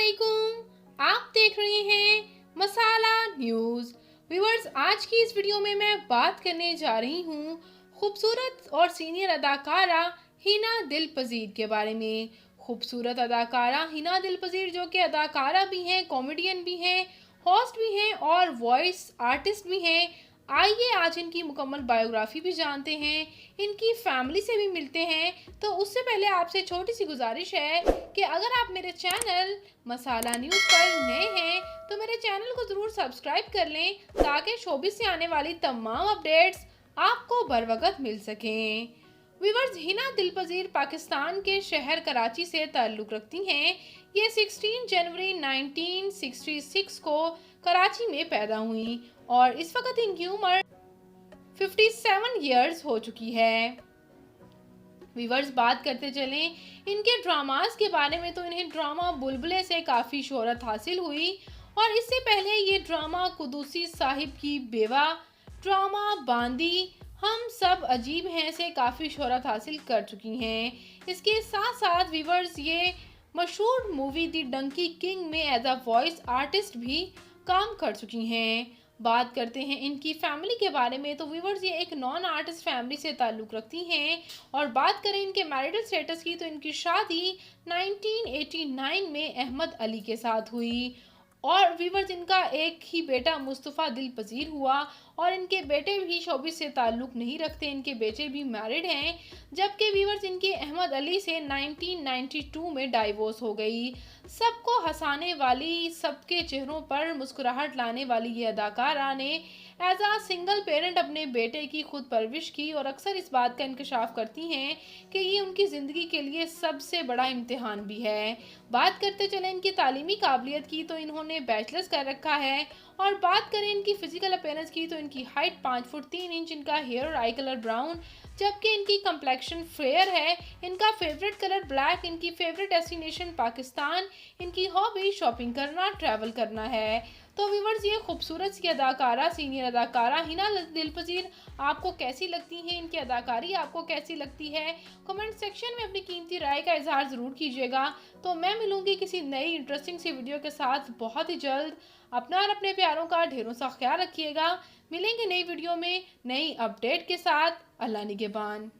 अस्सलामुअलैकुम। आप देख रहे हैं मसाला न्यूज़। व्यूअर्स, आज की इस वीडियो में मैं बात करने जा रही हूँ खूबसूरत और सीनियर अदाकारा हिना दिल पजीर के बारे में। खूबसूरत अदाकारा हिना दिल पजीर जो कि अदाकारा भी हैं, कॉमेडियन भी हैं, होस्ट भी हैं और वॉइस आर्टिस्ट भी हैं। आइए आज इनकी मुकम्मल बायोग्राफी भी जानते हैं, इनकी फैमिली से भी मिलते हैं। तो उससे पहले आपसे छोटी सी गुजारिश है कि अगर आप मेरे चैनल मसाला न्यूज़ पर नए हैं तो मेरे चैनल को ज़रूर सब्सक्राइब कर लें ताकि शोबिस से आने वाली तमाम अपडेट्स आपको बर वक्त मिल सकें। व्यूअर्स, हिना दिल पजीर पाकिस्तान के शहर कराची से ताल्लुक़ रखती हैं। ये 16 जनवरी 1966 को कराची में पैदा हुई और इस वक्त इनकी उम्र 57 ईयर्स हो चुकी है। व्यूअर्स, बात करते चलें इनके ड्रामास के बारे में तो इन्हें ड्रामा बुलबुले से काफ़ी शोहरत हासिल हुई और इससे पहले ये ड्रामा कुदूसी साहिब की बेवा, ड्रामा बांदी, हम सब अजीब हैं से काफ़ी शोहरत हासिल कर चुकी हैं। इसके साथ साथ व्यूअर्स, ये मशहूर मूवी दी डंकी किंग में एज अ वॉइस आर्टिस्ट भी काम कर चुकी हैं। बात करते हैं इनकी फैमिली के बारे में तो व्यूअर्स, ये एक नॉन आर्टिस्ट फैमिली से ताल्लुक़ रखती हैं। और बात करें इनके मैरिटल स्टेटस की तो इनकी शादी 1989 में अहमद अली के साथ हुई और व्यूअर्स, इनका एक ही बेटा मुस्तफ़ा दिल पजीर हुआ और इनके बेटे भी शोबिस से ताल्लुक़ नहीं रखते, इनके बेटे भी मैरिड हैं। जबकि व्यूअर्स, इनके अहमद अली से 1992 में डाइवोर्स हो गई। सबको हंसाने वाली, सबके चेहरों पर मुस्कुराहट लाने वाली ये अदाकारा ने एज आ सिंगल पेरेंट अपने बेटे की खुद परवरिश की और अक्सर इस बात का इंकशाफ करती हैं कि ये उनकी ज़िंदगी के लिए सबसे बड़ा इम्तिहान भी है। बात करते चलें इनकी तालीमी काबिलियत की तो इन्होंने बैचलर्स कर रखा है और बात करें इनकी फ़िज़िकल अपीयरेंस की तो इनकी हाइट 5 फुट 3 इंच, इनका हेयर और आई कलर ब्राउन, जबकि इनकी कंप्लेक्शन फेयर है। इनका फेवरेट कलर ब्लैक, इनकी फेवरेट डेस्टिनेशन पाकिस्तान, इनकी हॉबी शॉपिंग करना, ट्रैवल करना है। तो व्यूअर्स, ये खूबसूरत सी अदाकारा, सीनियर अदाकारा हिना दिल पजीर आपको कैसी लगती हैं, इनकी अदाकारी आपको कैसी लगती है? कमेंट सेक्शन में अपनी कीमती राय का इजहार ज़रूर कीजिएगा। तो मैं मिलूंगी किसी नई इंटरेस्टिंग सी वीडियो के साथ बहुत ही जल्द। अपना और अपने प्यारों का ढेरों सा ख्याल रखिएगा। मिलेंगे नई वीडियो में नई अपडेट के साथ। अल्लाह निगहबान।